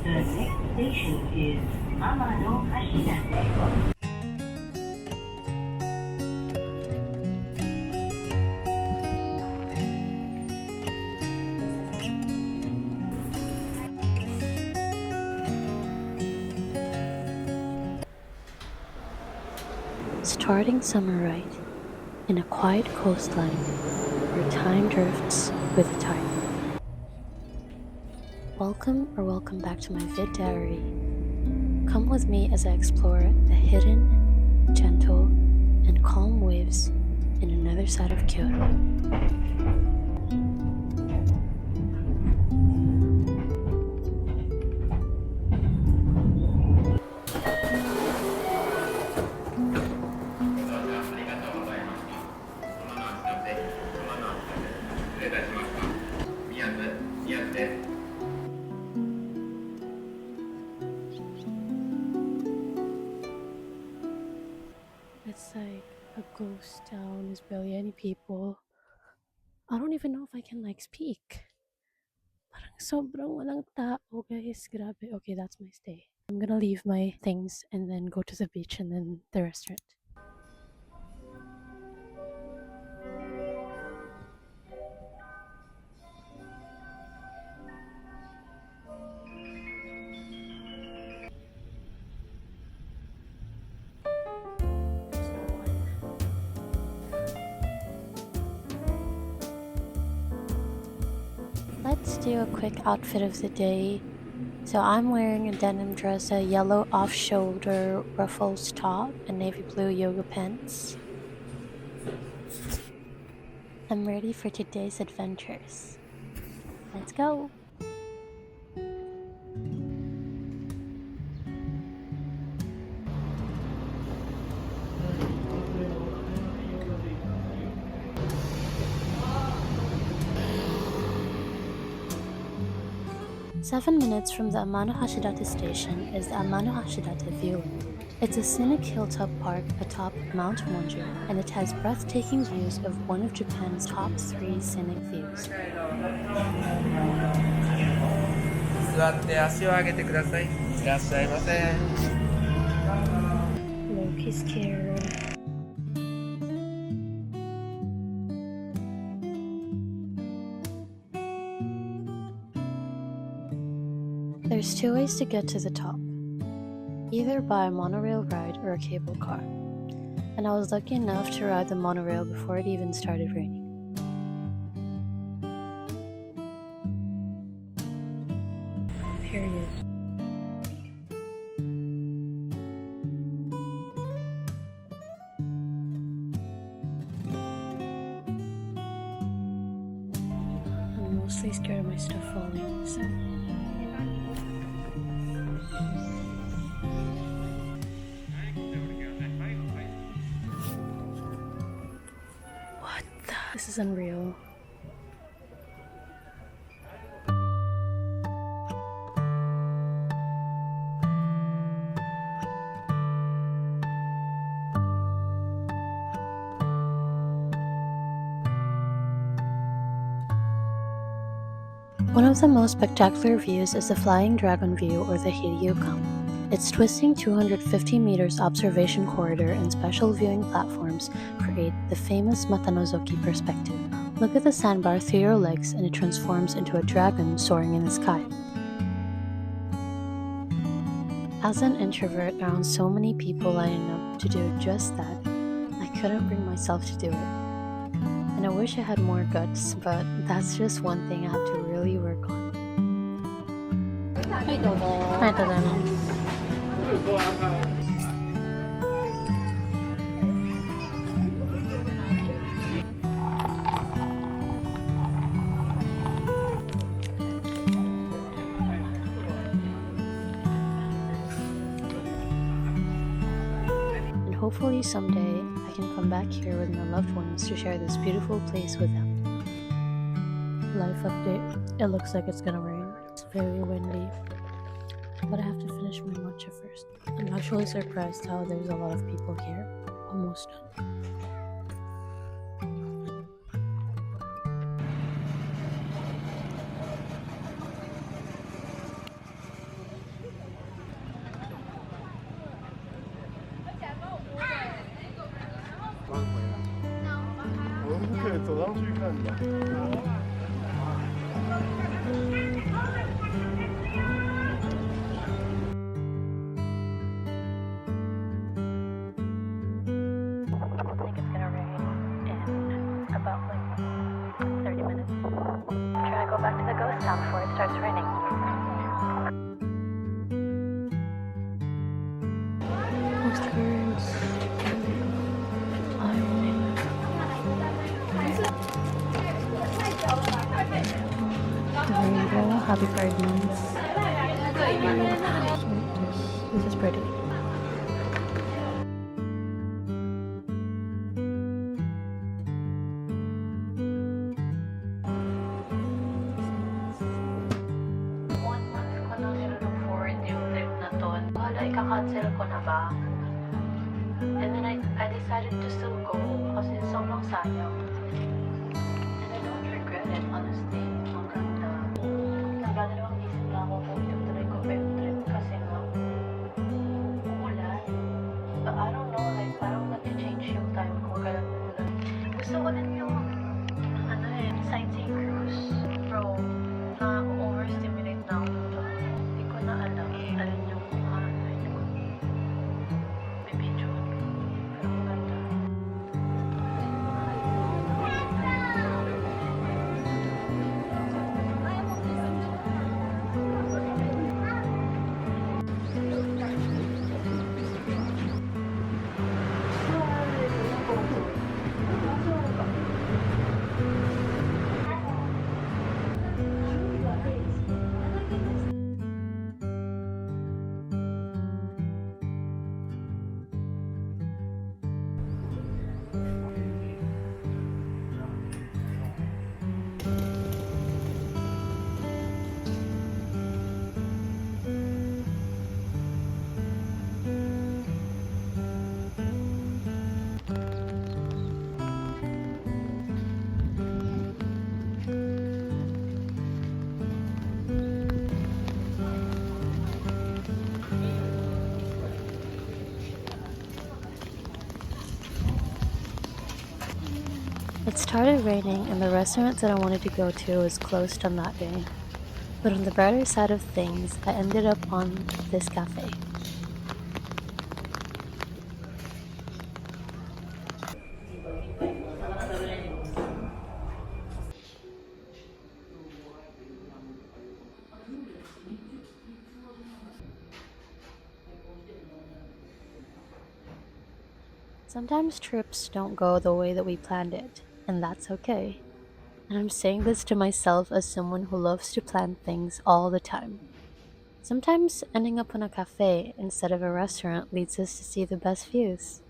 The next station is Amano Hashidate. Starting summer right in a quiet coastline where time drifts with the tide. Welcome back to my vid diary. Come with me as I explore the hidden, gentle, and calm waves in another side of Kyoto. It's like a ghost town. There's barely any people. I don't even know if I can speak. Parang sobrang walang tao, guys. Grabe. Okay, that's my stay. I'm gonna leave my things and then go to the beach and then the restaurant. Let's do a quick outfit of the day. So I'm wearing a denim dress, a yellow off-shoulder ruffles top, and navy blue yoga pants. I'm ready for today's adventures. Let's go! Seven minutes from the Amano Hashidate station is the Amano Hashidate View. It's a scenic hilltop park atop Mount Monju, and it has breathtaking views of one of Japan's top 3 scenic views. 座って足を上げてください。いらっしゃいませ。Loki's scared. There's 2 ways to get to the top, either by a monorail ride or a cable car, and I was lucky enough to ride the monorail before it even started raining. Period. I'm mostly scared of my stuff falling, so... What the? This is unreal. One of the most spectacular views is the Flying Dragon View, or the Hiryukan. Its twisting 250 meters observation corridor and special viewing platforms create the famous Matanozoki perspective. Look at the sandbar through your legs and it transforms into a dragon soaring in the sky. As an introvert around so many people lining up to do just that, I couldn't bring myself to do it. And I wish I had more guts, but that's just one thing I have to really work on. And hopefully someday I can come back here with my loved ones to share this beautiful place with them. Life update. It looks like it's gonna rain. It's very windy. But I have to finish my matcha first. I'm actually surprised how there's a lot of people here. Almost done. happy Pride Month. This is pretty. One month ko nang nilook forward yung trip na to. Wala, ika-cancel ko na ba? And then I decided to still go kasi sobrang sayang. And I don't regret it, honestly. Ang ganda. Nagdadalawang isip na ako kung itutuloy ko pa yung trip kasi nga umulan. But I don't know, like parang nag-change yung time ko kaya umulan. Gusto ko din yung sightseeing cruise. Bro, na-overstimulate na ako doon. Hindi ko na alam yung may video. Pero ang ganda. It started raining and the restaurant that I wanted to go to was closed on that day. But on the brighter side of things, I ended up on this cafe. Sometimes trips don't go the way that we planned it, and that's okay. And I'm saying this to myself as someone who loves to plan things all the time. Sometimes ending up in a cafe instead of a restaurant leads us to see the best views.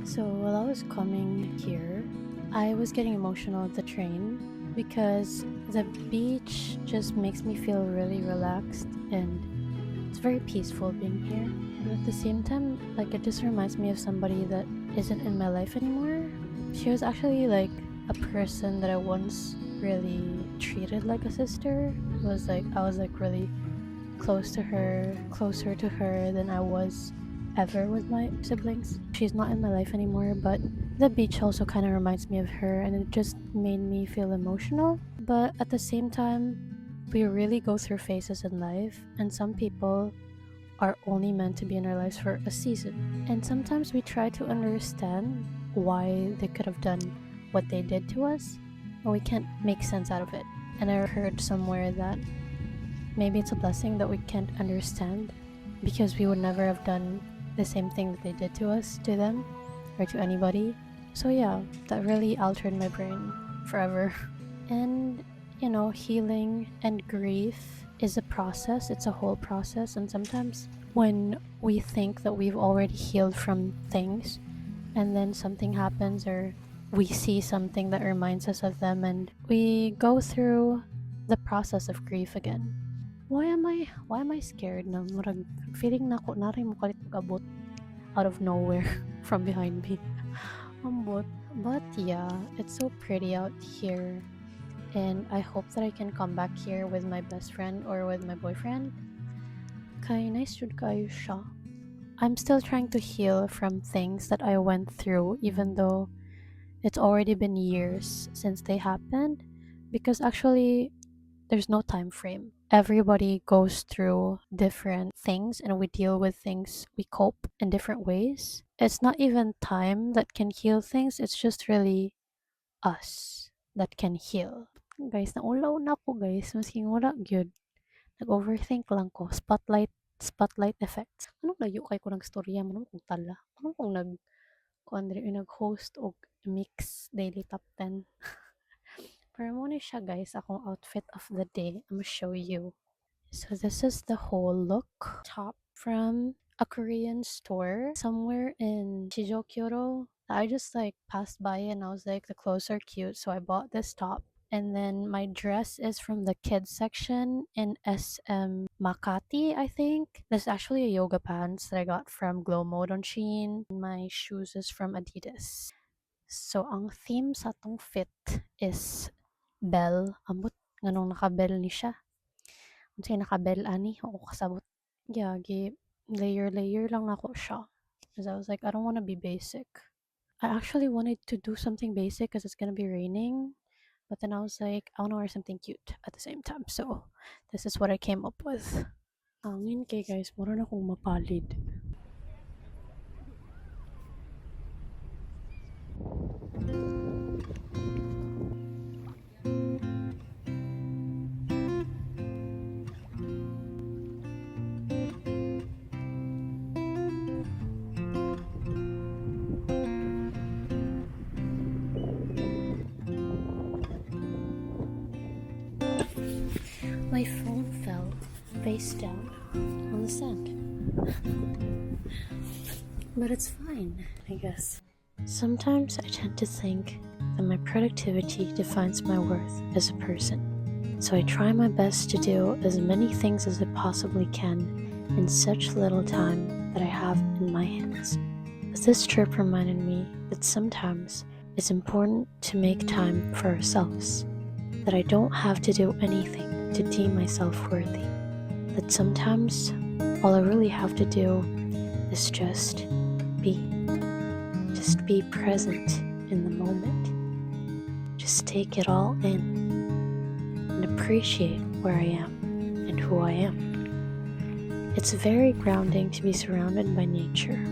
So while I was coming here, I was getting emotional at the train because the beach just makes me feel really relaxed and it's very peaceful being here. But at the same time, like it just reminds me of somebody that isn't in my life anymore. She was actually like a person that I once really treated like a sister. I was like really close to her, closer to her than I was ever with my siblings. She's not in my life anymore, but the beach also kind of reminds me of her and it just made me feel emotional. But at the same time, we really go through phases in life, and some people are only meant to be in our lives for a season. And sometimes we try to understand why they could have done what they did to us, but we can't make sense out of it. And I heard somewhere that maybe it's a blessing that we can't understand because we would never have done the same thing that they did to us to them. or to anybody. So yeah, that really altered my brain forever. And you know, healing and grief is a process, it's a whole process. And sometimes when we think that we've already healed from things, and then something happens, or we see something that reminds us of them, and we go through the process of grief again. Why am I scared na murag feeling na ko nari mo kalit mag-abot out of nowhere from behind me. Ambot. But yeah, it's so pretty out here, and I hope that I can come back here with my best friend or with my boyfriend. Kay nice jud kayo siya. I'm still trying to heal from things that I went through, even though it's already been years since they happened, because actually there's no time frame. Everybody goes through different things, and we deal with things, we cope in different ways. It's not even time that can heal things, it's just really us that can heal. Guys, naulaw na ko guys, masking wala gyud. Nag-overthink lang ko. Spotlight effects. Anong layo kay ko nagstorya man kung tala? Anong kung nag-host og mix daily top 10? Pero muna siya guys, akong outfit of the day. I'm gonna show you. So this is the whole look. Top from a Korean store somewhere in Kyoto. I just like passed by and I was like, the clothes are cute, so I bought this top. And then my dress is from the kids section in SM Makati, I think. This is actually a yoga pants that I got from Glow Mode on Shein. My shoes is from Adidas. So ang theme sa tong fit is bell. Ambot nganong naka-bell ni siya. Unsay naka-bell ani? Oo kasabot. Yeah, layer lang nako siya. Because I was like, I don't want to be basic. I actually wanted to do something basic because it's gonna be raining. But then I was like, I want to wear something cute at the same time. So this is what I came up with. Angin kay guys, mura na akong mapalid. My phone fell face down on the sand. But it's fine, I guess. Sometimes I tend to think that my productivity defines my worth as a person. So I try my best to do as many things as I possibly can in such little time that I have in my hands. But this trip reminded me that sometimes it's important to make time for ourselves, that I don't have to do anything to deem myself worthy, that sometimes all I really have to do is just be present in the moment, just take it all in and appreciate where I am and who I am. It's very grounding to be surrounded by nature,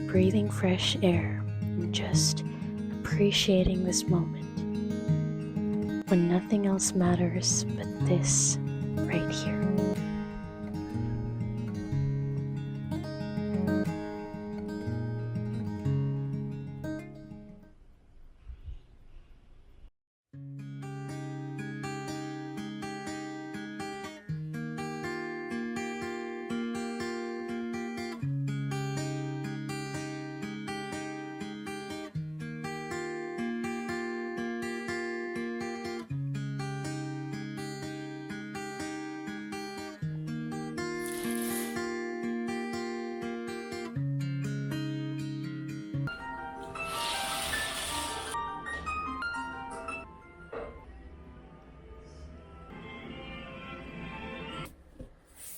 breathing fresh air and just appreciating this moment when nothing else matters but this right here.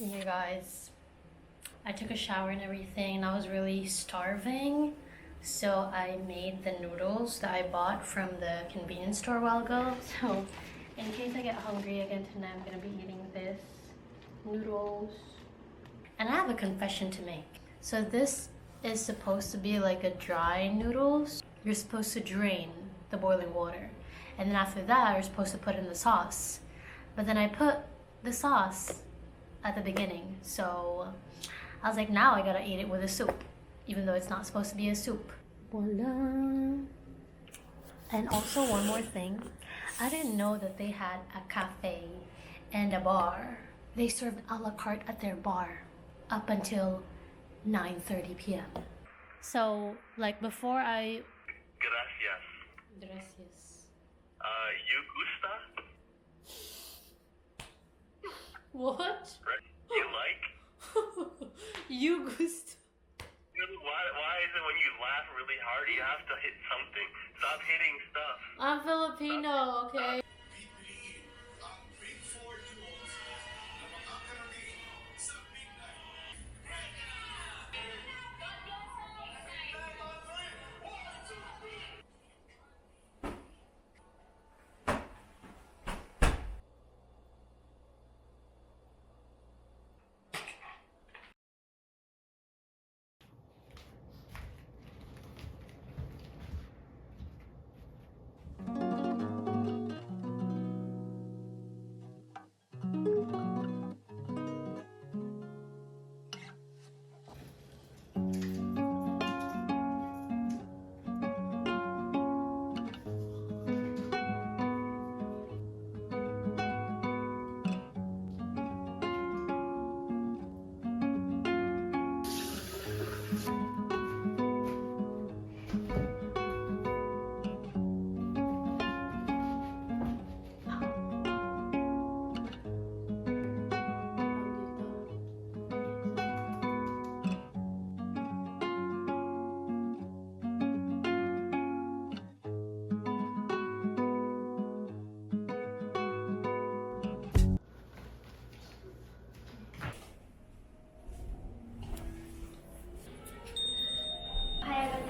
You guys, I took a shower and everything and I was really starving, so I made the noodles that I bought from the convenience store a while ago. So in case I get hungry again tonight, I'm gonna be eating this noodles. And I have a confession to make. So this is supposed to be like a dry noodles. You're supposed to drain the boiling water, and then after that you're supposed to put in the sauce. But then I put the sauce at the beginning, so I was like, now I gotta eat it with a soup, even though it's not supposed to be a soup. Voila. And also one more thing, I didn't know that they had a cafe and a bar. They served a la carte at their bar up until 9:30 p.m. So, like before I... Gracias. Gracias. You gusta? What? Right? You like? You gusto. Why is it when you laugh really hard you have to hit something? Stop hitting stuff. I'm Filipino, okay?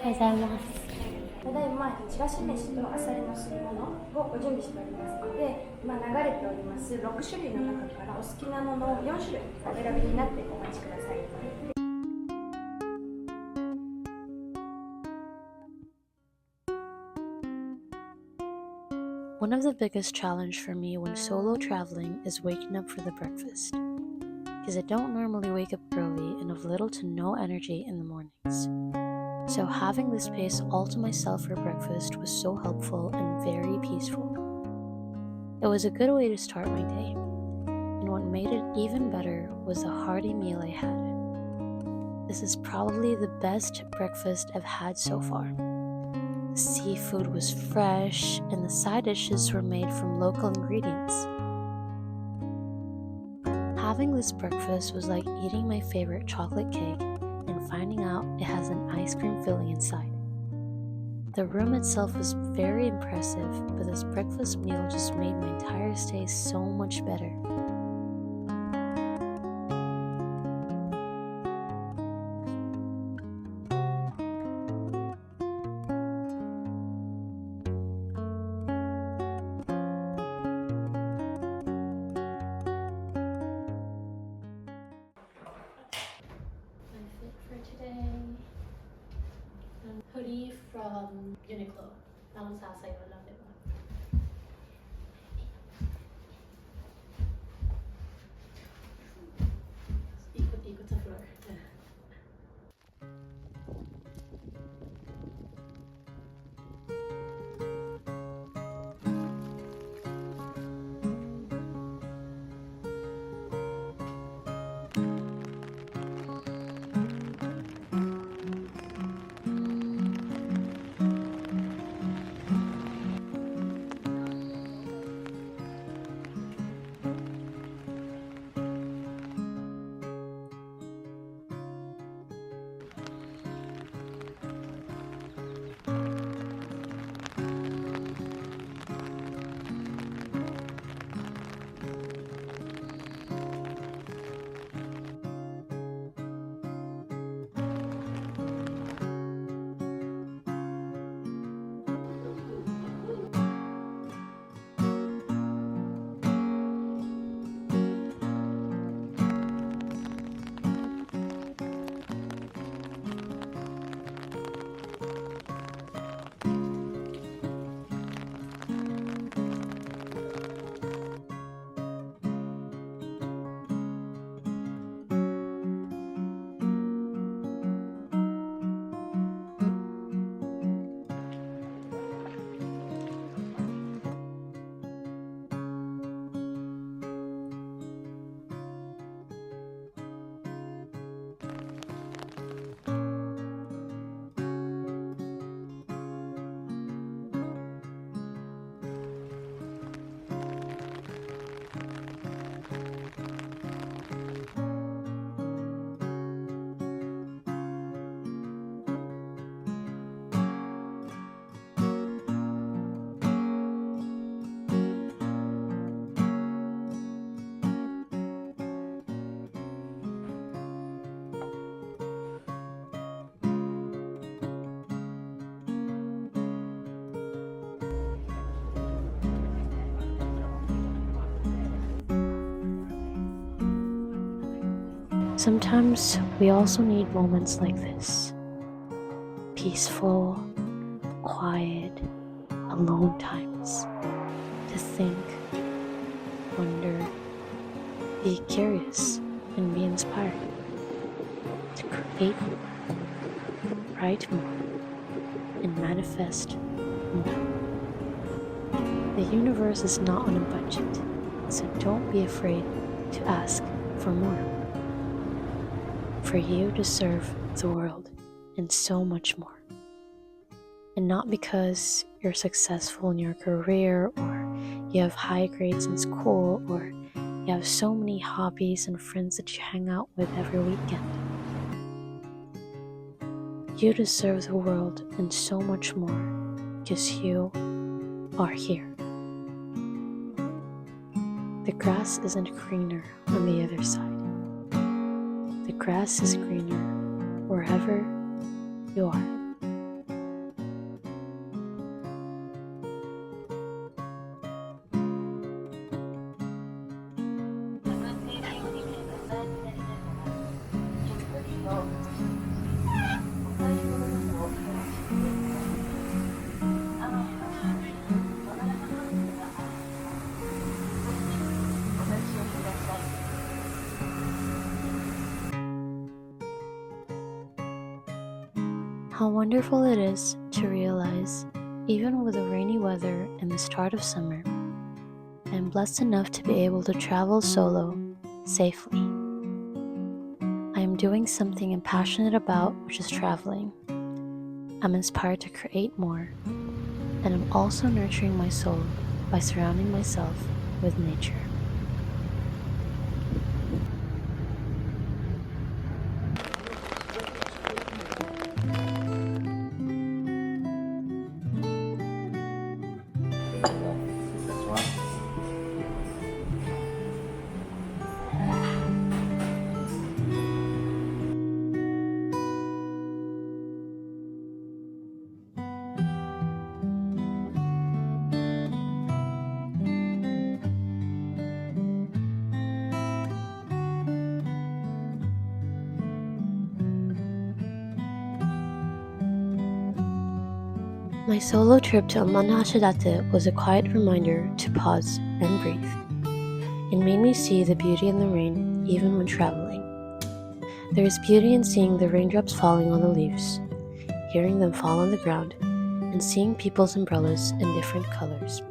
Gozaimasu. ただいまちらし飯とあさりの吸い物をご準備しておりますので、今流れております6種類の中からお好きなものを4種類お選びになってお待ちください。One of the biggest challenge for me when solo traveling is waking up for the breakfast, because I don't normally wake up early and have little to no energy in the mornings. So having this space all to myself for breakfast was so helpful and very peaceful. It was a good way to start my day, and what made it even better was the hearty meal I had. This is probably the best breakfast I've had so far. The seafood was fresh, and the side dishes were made from local ingredients. Having this breakfast was like eating my favorite chocolate cake and finding out it has an ice cream filling inside. The room itself was very impressive, but this breakfast meal just made my entire stay so much better. Hoodie from Uniqlo. Naman sa sayo lang, diba? Ikot-ikot sa floor. Sometimes we also need moments like this. Peaceful, quiet, alone times. To think, wonder, be curious, and be inspired. To create more, write more, and manifest more. The universe is not on a budget, so don't be afraid to ask for more. For you deserve the world and so much more. And not because you're successful in your career or you have high grades in school or you have so many hobbies and friends that you hang out with every weekend. You deserve the world and so much more because you are here. The grass isn't greener on the other side. The grass is greener wherever you are. How wonderful it is to realize, even with the rainy weather and the start of summer, I am blessed enough to be able to travel solo safely. I am doing something I'm passionate about, which is traveling. I'm inspired to create more, and I'm also nurturing my soul by surrounding myself with nature. My solo trip to Amanhashidate was a quiet reminder to pause and breathe. It made me see the beauty in the rain even when traveling. There is beauty in seeing the raindrops falling on the leaves, hearing them fall on the ground, and seeing people's umbrellas in different colors.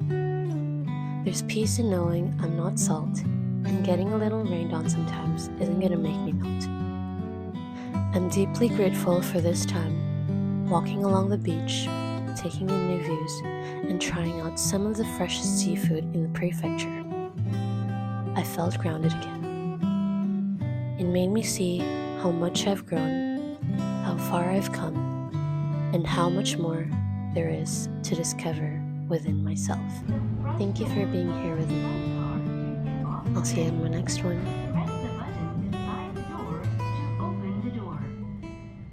There's peace in knowing I'm not salt, and getting a little rained on sometimes isn't gonna make me melt. I'm deeply grateful for this time, walking along the beach, taking in new views, and trying out some of the freshest seafood in the prefecture. I felt grounded again. It made me see how much I've grown, how far I've come, and how much more there is to discover within myself. Thank you for being here with me. I'll see you in my next one.